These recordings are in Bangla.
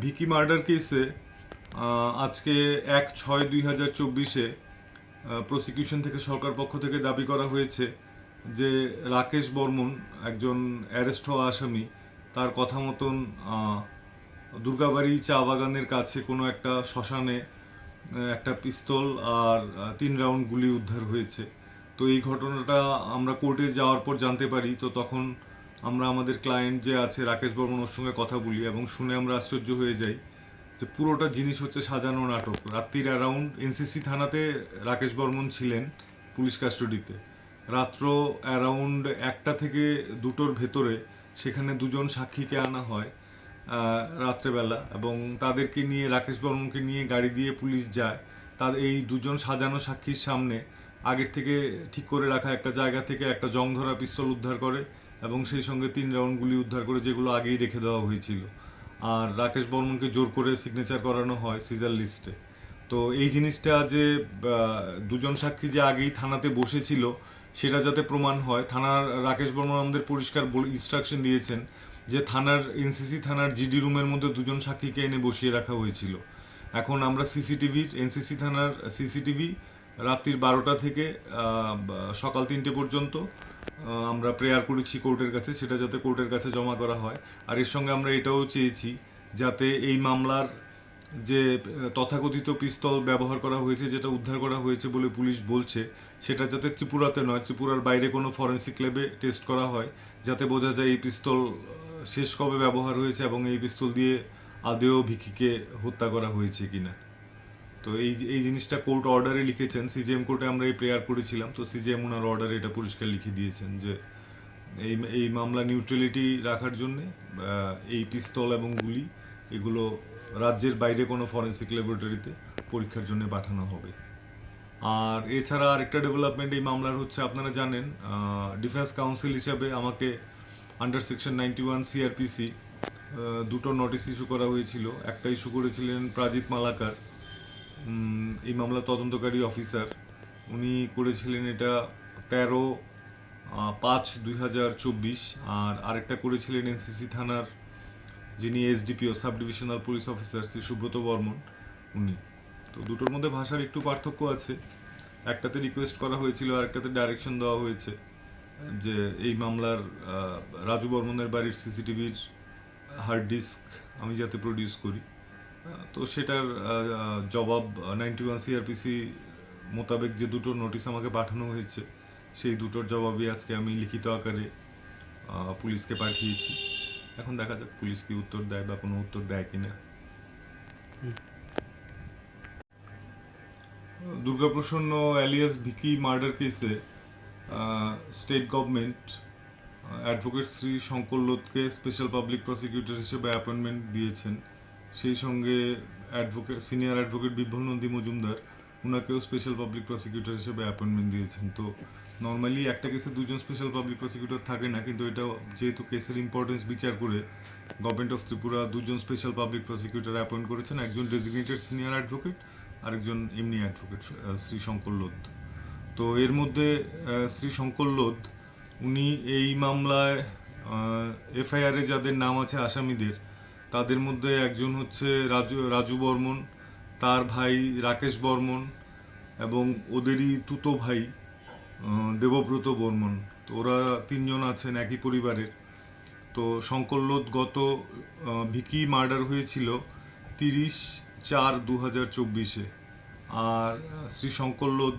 ভিকি মার্ডার কেসে আজকে 1/6/2024 প্রসিকিউশন থেকে সরকার পক্ষ থেকে দাবি করা হয়েছে যে রাকেশ বর্মন একজন অ্যারেস্ট হওয়া আসামি, তার কথা মতন দুর্গাবাড়ি চা বাগানের কাছে কোনো একটা শ্মশানে একটা পিস্তল আর 3 রাউন্ড গুলি উদ্ধার হয়েছে। তো এই ঘটনাটা আমরা কোর্টে যাওয়ার পর জানতে পারি। তো তখন আমরা আমাদের ক্লায়েন্ট যে আছে রাকেশ বর্মন, ওর সঙ্গে কথা বলি এবং শুনে আমরা আশ্চর্য হয়ে যাই যে পুরোটা জিনিস হচ্ছে সাজানো নাটক। রাত্রির অ্যারাউন্ড এনসিসি থানাতে রাকেশ বর্মন ছিলেন পুলিশ কাস্টডিতে। রাত্র অ্যারাউন্ড 1টা থেকে 2টোর ভেতরে সেখানে দুজন সাক্ষীকে আনা হয় রাত্রেবেলা, এবং তাদেরকে নিয়ে রাকেশ বর্মনকে নিয়ে গাড়ি দিয়ে পুলিশ যায়। তার এই দুজন সাজানো সাক্ষীর সামনে আগের থেকে ঠিক করে রাখা একটা জায়গা থেকে একটা জং ধরা পিস্তল উদ্ধার করে এবং সেই সঙ্গে 3 রাউন্ড গুলি উদ্ধার করে, যেগুলো আগেই রেখে দেওয়া হয়েছিল। আর রাকেশ বর্মনকে জোর করে সিগনেচার করানো হয় সিজার লিস্টে। তো এই জিনিসটা যে দুজন সাক্ষী যে আগেই থানাতে বসেছিল সেটা যাতে প্রমাণ হয়, থানার রাকেশ বর্মন আমাদের পরিষ্কার ইনস্ট্রাকশন দিয়েছেন যে থানার এনসিসি থানার জিডি রুমের মধ্যে দুজন সাক্ষীকে এনে বসিয়ে রাখা হয়েছিল। এখন আমরা এনসিসি থানার সিসিটিভি রাত্রির 12টা থেকে সকাল 3টে পর্যন্ত আমরা প্রেয়ার করেছি কোর্টের কাছে, সেটা যাতে কোর্টের কাছে জমা করা হয়। আর এর সঙ্গে আমরা এটাও চেয়েছি যাতে এই মামলার যে তথাকথিত পিস্তল ব্যবহার করা হয়েছে, যেটা উদ্ধার করা হয়েছে বলে পুলিশ বলছে, সেটা যাতে ত্রিপুরাতে নয়, ত্রিপুরার বাইরে কোনো ফরেন্সিক ল্যাবে টেস্ট করা হয়, যাতে বোঝা যায় এই পিস্তল শেষ কবে ব্যবহার হয়েছে এবং এই পিস্তল দিয়ে আদেও ভিকিকে হত্যা করা হয়েছে কিনা। তো এই জিনিসটা কোর্ট অর্ডারে লিখেছেন। সিজিএম কোর্টে আমরা এই প্রেয়ার করেছিলাম, তো সিজিএম ওনার অর্ডারে এটা পরিষ্কার লিখে দিয়েছেন যে এই মামলা নিউট্রালিটি রাখার জন্যে এই পিস্তল এবং গুলি এগুলো রাজ্যের বাইরে কোনো ফরেন্সিক ল্যাবরেটরিতে পরীক্ষার জন্য পাঠানো হবে। আর এছাড়া আরেকটা ডেভেলপমেন্ট এই মামলার হচ্ছে, আপনারা জানেন ডিফেন্স কাউন্সিল হিসাবে আমাকে আন্ডার সেকশন 91 সিআরপিসি 2টো নোটিশ ইস্যু করা হয়েছিল। একটা ইস্যু করেছিলেন প্রাজিত মালাকার, এই মামলা তদন্তকারী অফিসার। উনি করেছিলেন এটা 13/5/2024। আর আরেকটা করেছিলেন এনসিসি থানার যিনি SDPO sub divisional police officer Shri Subrata Barman, উনি। তো দুটোর মধ্যে ভাষার একটু পার্থক্য আছে। একটাতে রিকোয়েস্ট করা হয়েছিল আর একটাতে ডাইরেকশন দেওয়া হয়েছে যে এই মামলার রাজু বর্মনের বাড়ির সিসিটিভির হার্ড ডিস্ক আমি যাতে প্রডিউস করি। তো সেটার জবাব 91 সিআরপিসি মোতাবেক যে দুটো নোটিশ আমাকে পাঠানো হয়েছে, সেই দুটোর জবাবই আজকে আমি লিখিত আকারে পুলিশকে পাঠিয়েছি। এখন দেখা যাক পুলিশ কি উত্তর দেয় বা কোনো উত্তর দেয় কিনা। দুর্গাপ্রসন্ন অ্যালিয়াস ভিকি মার্ডার কেসে state government advocate Shri Shankar লোধকে স্পেশাল পাবলিক প্রসিকিউটর হিসেবে অ্যাপয়েন্টমেন্ট দিয়েছেন। সেই সঙ্গে সিনিয়র অ্যাডভোকেট বিভ্রম নন্দী মজুমদার, ওনাকেও স্পেশাল পাবলিক প্রসিকিউটর হিসেবে অ্যাপয়েন্টমেন্ট দিয়েছেন। তো নর্মালি একটা কেসে দুজন স্পেশাল পাবলিক প্রসিকিউটর থাকে না, কিন্তু এটা যেহেতু কেসের ইম্পর্টেন্স বিচার করে গভর্নমেন্ট অফ ত্রিপুরা দুজন স্পেশাল পাবলিক প্রসিকিউটর অ্যাপয়েন্ট করেছেন, একজন ডেজিগনেটেড সিনিয়র অ্যাডভোকেট আর একজন এমনি অ্যাডভোকেট শ্রী শঙ্কর লোধ। তো এর মধ্যে শ্রী শঙ্কর লোধ উনি এই মামলায় এফআইআরে যাদের নাম আছে আসামিদের, তাদের মধ্যে একজন হচ্ছে রাজু বর্মন, তার ভাই রাকেশ বর্মন এবং ওদেরই তুতো ভাই দেবব্রত বর্মন। তো ওরা 3জন আছেন একই পরিবারের। তো শঙ্কর লোধ গত ভিকি মার্ডার হয়েছিল 30/4/2024-এ। আর শ্রী শঙ্কর লোধ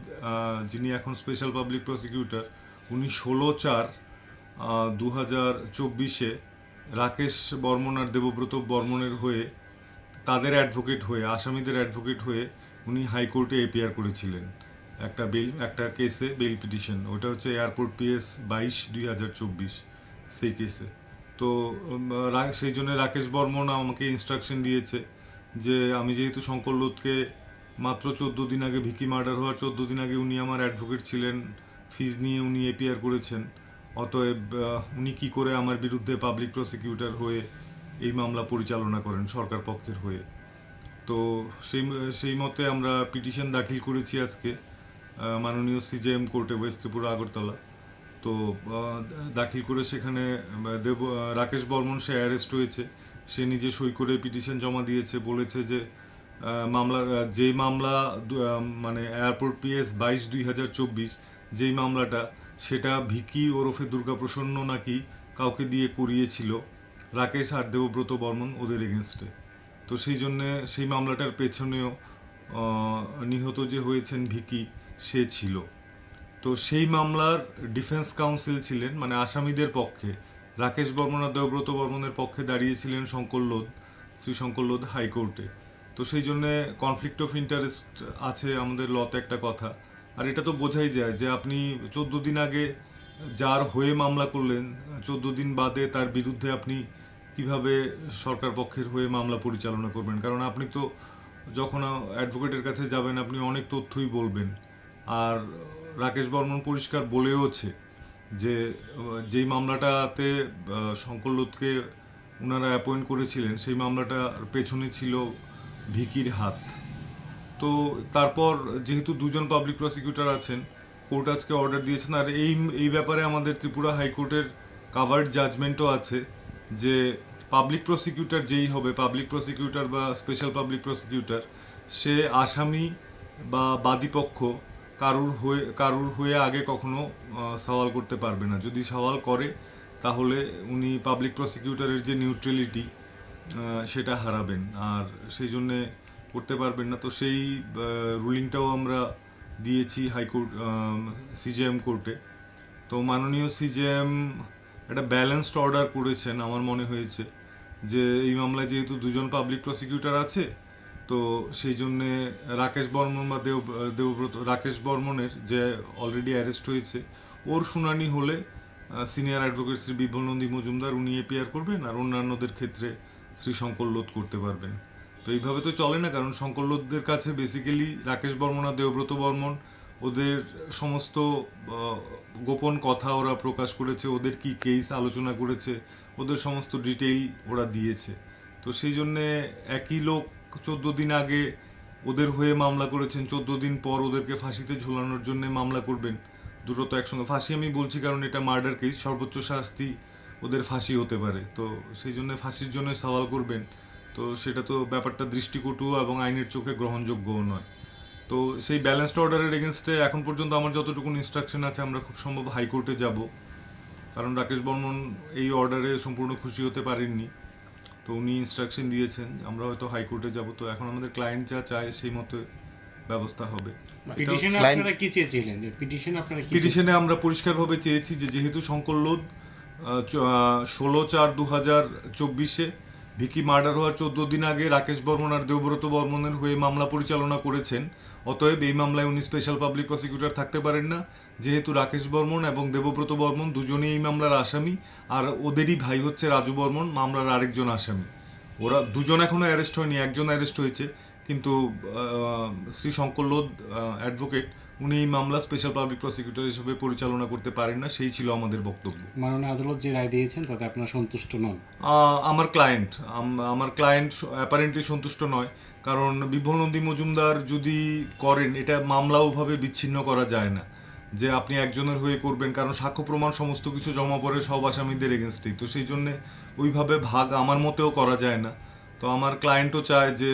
যিনি এখন স্পেশাল পাবলিক প্রসিকিউটর, উনি 16/4/2024-এ রাকেশ বর্মন আর দেবব্রত বর্মনের হয়ে, তাদের অ্যাডভোকেট হয়ে, আসামিদের অ্যাডভোকেট হয়ে উনি হাইকোর্টে এপিয়ার করেছিলেন একটা কেসে বেল পিটিশন। ওটা হচ্ছে এয়ারপোর্ট পিএস 22/2024 সেই কেসে। তো সেই জন্য রাকেশ বর্মন আমাকে ইনস্ট্রাকশন দিয়েছে যে আমি যেহেতু শঙ্কর লোধকে মাত্র 14 দিন আগে, ভিকি মার্ডার হওয়ার 14 দিন আগে উনি আমার অ্যাডভোকেট ছিলেন, ফিজ নিয়ে উনি এপিআর করেছেন, অতএব উনি কি করে আমার বিরুদ্ধে পাবলিক প্রসিকিউটর হয়ে এই মামলা পরিচালনা করেন সরকার পক্ষের হয়ে। তো সেই মতে আমরা পিটিশন দাখিল করেছি আজকে মাননীয় সিজেএম কোর্টে, ওয়েস্ট ত্রিপুরা আগরতলা। তো দাখিল করে সেখানে রাকেশ বর্মন সে অ্যারেস্ট হয়েছে, সে নিজে সই করে পিটিশন জমা দিয়েছে, বলেছে যে মামলার যেই মামলা মানে এয়ারপোর্ট পিএস 22/2024 যেই মামলাটা, সেটা ভিকি ওরফে দুর্গাপ্রসন্ন নাকি কাউকে দিয়ে করিয়েছিল রাকেশ আর দেবব্রত বর্মন ওদের এগেনস্টে। তো সেই জন্যে সেই মামলাটার পেছনেও নিহত যে হয়েছেন ভিকি, সে ছিল। তো সেই মামলার ডিফেন্স কাউন্সিল ছিলেন, মানে আসামিদের পক্ষে রাকেশ বর্মন আর দেবব্রত বর্মনের পক্ষে দাঁড়িয়েছিলেন শঙ্কর লোধ, শ্রী শঙ্কর লোধ হাইকোর্টে। তো সেই জন্যে কনফ্লিক্ট অফ ইন্টারেস্ট আছে আমাদের লতে একটা কথা। আর এটা তো বোঝাই যায় যে আপনি 14 দিন আগে যার হয়ে মামলা করলেন, 14 দিন বাদে তার বিরুদ্ধে আপনি কিভাবে সরকার পক্ষের হয়ে মামলা পরিচালনা করবেন? কারণ আপনি তো যখন অ্যাডভোকেটের কাছে যাবেন আপনি অনেক তথ্যই বলবেন। আর রাকেশ বর্মন পরিষ্কার বলেওছে যে যেই মামলাটাতে শঙ্কর লোধকে ওনারা অ্যাপয়েন্ট করেছিলেন, সেই মামলাটার পেছনে ছিল ভিকির হাত। তো তারপর যেহেতু দুজন পাবলিক প্রসিকিউটর আছেন, কোর্ট আজকে অর্ডার দিয়েছেন। আর এই ব্যাপারে আমাদের ত্রিপুরা হাইকোর্টের কাভার্ড জাজমেন্টও আছে যে পাবলিক প্রসিকিউটর যেই হবে, পাবলিক প্রসিকিউটর বা স্পেশাল পাবলিক প্রসিকিউটর, সে আসামি বা বাদীপক্ষ কারুর হয়ে আগে কখনো সওয়াল করতে পারবে না। যদি সওয়াল করে তাহলে উনি পাবলিক প্রসিকিউটরের যে নিউট্রালিটি সেটা হারাবেন, আর সেই জন্যে করতে পারবেন না। তো সেই রুলিংটাও আমরা দিয়েছি হাইকোর্ট সিজেএম কোর্টে। তো মাননীয় সিজেএম একটা ব্যালেন্সড অর্ডার করেছেন। আমার মনে হয়েছে যে এই মামলায় যেহেতু দুজন পাবলিক প্রসিকিউটর আছে, তো সেই জন্যে রাকেশ বর্মন বা দেবব্রত রাকেশ বর্মনের যে অলরেডি অ্যারেস্ট হয়েছে, ওর শুনানি হলে সিনিয়র অ্যাডভোকেট শ্রী বিপ্লব নন্দী মজুমদার উনি এপিআর করবেন, আর অন্যান্যদের ক্ষেত্রে শ্রী শঙ্কর লোধ করতে পারবেন। তো এইভাবে তো চলে না, কারণ শঙ্কর লোধদের কাছে বেসিক্যালি রাকেশ বর্মন আর দেবব্রত বর্মন ওদের সমস্ত গোপন কথা ওরা প্রকাশ করেছে, ওদের কি কেস আলোচনা করেছে, ওদের সমস্ত ডিটেইল ওরা দিয়েছে। তো সেই জন্যে একই লোক 14 দিন আগে ওদের হয়ে মামলা করেছেন, 14 দিন পর ওদেরকে ফাঁসিতে ঝোলানোর জন্য মামলা করবেন। দুটো তো একসঙ্গে, ফাঁসি আমি বলছি কারণ এটা মার্ডার কেস, সর্বোচ্চ শাস্তি ওদের ফাঁসি হতে পারে। তো সেই জন্য ফাঁসির জন্য সওয়াল করবেন, তো সেটা তো ব্যাপারটা দৃষ্টিকটু এবং আইনের চোখে গ্রহণযোগ্যও নয়। তো সেই ব্যালেন্সড অর্ডারের এগেনস্টে এখন পর্যন্ত আমার যতটুকু ইনস্ট্রাকশন আছে, আমরা খুব সম্ভব হাইকোর্টে যাব, কারণ রাকেশ বর্মন এই অর্ডারে সম্পূর্ণ খুশি হতে পারেননি। তো উনি ইনস্ট্রাকশন দিয়েছেন, আমরা হয়তো হাইকোর্টে যাব। তো এখন আমাদের ক্লায়েন্ট যা চায় সেই মতো ব্যবস্থা হবে। পিটিশনে আমরা পরিষ্কারভাবে চেয়েছি যে যেহেতু শঙ্কর লোধ 16/4/2024 ভিকি মার্ডার হওয়ার 14 দিন আগে রাকেশ বর্মন আর দেবব্রত বর্মনের হয়ে মামলা পরিচালনা করেছেন, অতএব এই মামলায় উনি স্পেশাল পাবলিক প্রসিকিউটর থাকতে পারেন না। যেহেতু রাকেশ বর্মন এবং দেবব্রত বর্মন দুজনেই এই মামলার আসামি, আর ওদেরই ভাই হচ্ছে রাজু বর্মন মামলার আরেকজন আসামি। ওরা দুজন এখনো অ্যারেস্ট হয়নি, একজন অ্যারেস্ট হয়েছে, কিন্তু শ্রী শঙ্কর লোধ অ্যাডভোকেট উনি এই মামলা স্পেশাল পাবলিক প্রসিকিউটর হিসেবে পরিচালনা করতে পারেন না, সেই ছিল আমাদের বক্তব্য। মাননীয় আদালত যে রায় দিয়েছেন তাতে আপনারা সন্তুষ্ট নন? আমার ক্লায়েন্ট অ্যাপারেন্টলি সন্তুষ্ট নয়, কারণ বিপ্লব নন্দী মজুমদার যদি করেন, এটা মামলা ওভাবে বিচ্ছিন্ন করা যায় না যে আপনি একজনের হয়ে করবেন, কারণ সাক্ষ্য প্রমাণ সমস্ত কিছু জমা পড়ে সব আসামিদের এগেনস্টেই। তো সেই জন্যে ওইভাবে ভাগ আমার মতেও করা যায় না। তো আমার ক্লায়েন্টও চায় যে